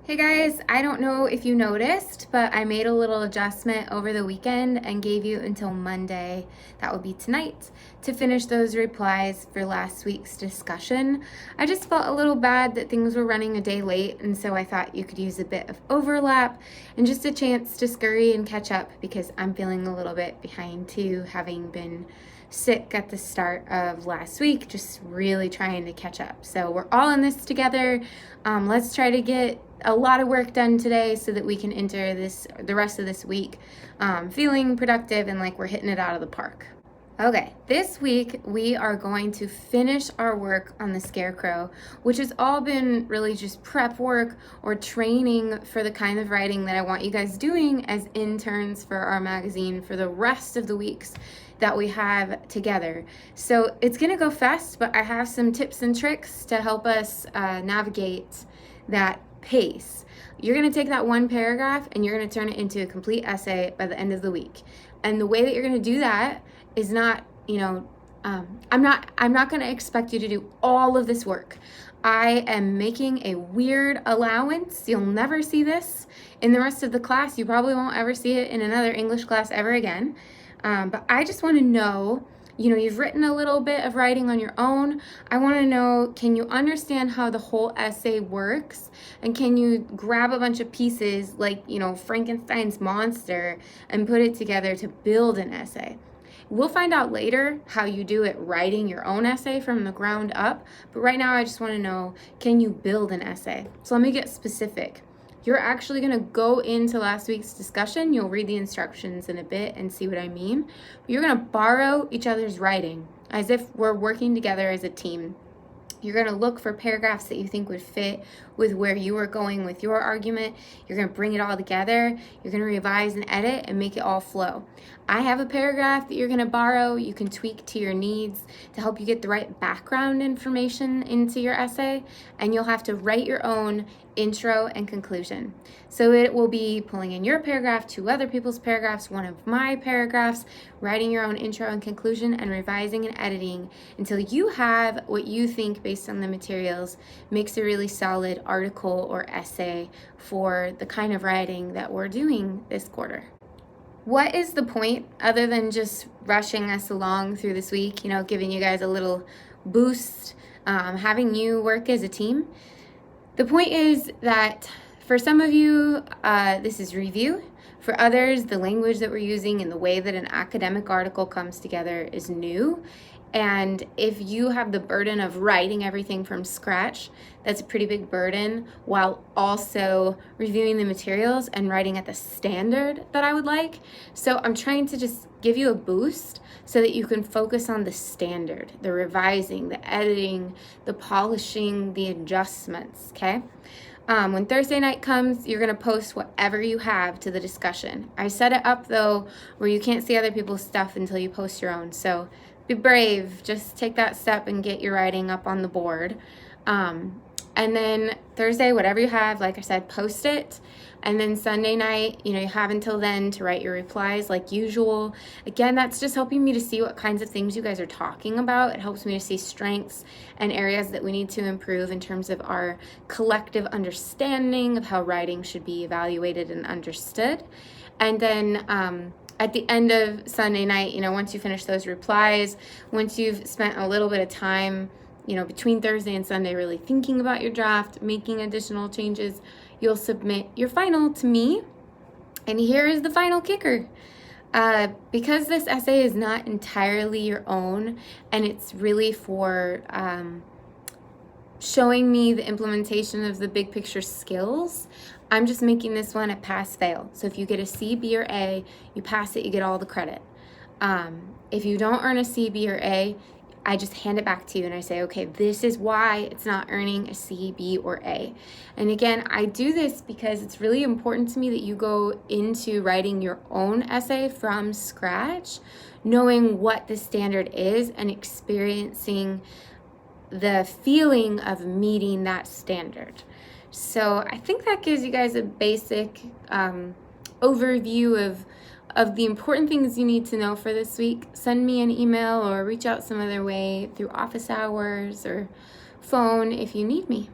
Hey guys, I don't know if you noticed, but I made a little adjustment over the weekend and gave you until Monday, that would be tonight, to finish those replies for last week's discussion. I just felt a little bad that things were running a day late, and so I thought you could use a bit of overlap and just a chance to scurry and catch up because I'm feeling a little bit behind too, having been sick at the start of last week, just really trying to catch up. So we're all in this together. Let's try to get a lot of work done today so that we can enter the rest of this week feeling productive and like we're hitting it out of the park. Okay, this week we are going to finish our work on the Scarecrow, which has all been really just prep work or training for the kind of writing that I want you guys doing as interns for our magazine for the rest of the weeks that we have together. So it's gonna go fast, but I have some tips and tricks to help us navigate that pace. You're going to take that one paragraph and you're going to turn it into a complete essay by the end of the week. And the way that you're going to do that is not, I'm not going to expect you to do all of this work. I am making a weird allowance. You'll never see this in the rest of the class. You probably won't ever see it in another English class ever again. But I just want to know, you've written a little bit of writing on your own. I want to know, can you understand how the whole essay works? And can you grab a bunch of pieces like, Frankenstein's monster and put it together to build an essay? We'll find out later how you do it writing your own essay from the ground up. But right now I just want to know, can you build an essay? So let me get specific. You're actually going to go into last week's discussion. You'll read the instructions in a bit and see what I mean. You're going to borrow each other's writing as if we're working together as a team. You're going to look for paragraphs that you think would fit with where you are going with your argument. You're going to bring it all together. You're going to revise and edit and make it all flow. I have a paragraph that you're going to borrow. You can tweak to your needs to help you get the right background information into your essay. And you'll have to write your own intro and conclusion. So it will be pulling in your paragraph, two other people's paragraphs, one of my paragraphs, writing your own intro and conclusion, and revising and editing until you have what you think, based on the materials, makes a really solid article or essay for the kind of writing that we're doing this quarter. What is the point other than just rushing us along through this week, giving you guys a little boost, having you work as a team? The point is that for some of you, this is review. For others, the language that we're using and the way that an academic article comes together is new. And if you have the burden of writing everything from scratch, that's a pretty big burden, while also reviewing the materials and writing at the standard that I would like. So I'm trying to just give you a boost so that you can focus on the standard, the revising, the editing, the polishing, the adjustments, okay? When Thursday night comes, you're going to post whatever you have to the discussion. I set it up, though, where you can't see other people's stuff until you post your own. So be brave. Just take that step and get your writing up on the board. And then Thursday, whatever you have, like I said, post it. And then Sunday night, you have until then to write your replies like usual. Again, that's just helping me to see what kinds of things you guys are talking about. It helps me to see strengths and areas that we need to improve in terms of our collective understanding of how writing should be evaluated and understood. And then at the end of Sunday night, once you finish those replies, once you've spent a little bit of time, between Thursday and Sunday, really thinking about your draft, making additional changes, you'll submit your final to me. And here is the final kicker. Because this essay is not entirely your own, and it's really for showing me the implementation of the big picture skills, I'm just making this one a pass-fail. So if you get a C, B, or A, you pass it, you get all the credit. If you don't earn a C, B, or A, I just hand it back to you and I say, okay, this is why it's not earning a C, B, or A. And again, I do this because it's really important to me that you go into writing your own essay from scratch, knowing what the standard is and experiencing the feeling of meeting that standard. So I think that gives you guys a basic overview of the important things you need to know for this week. Send me an email or reach out some other way through office hours or phone if you need me.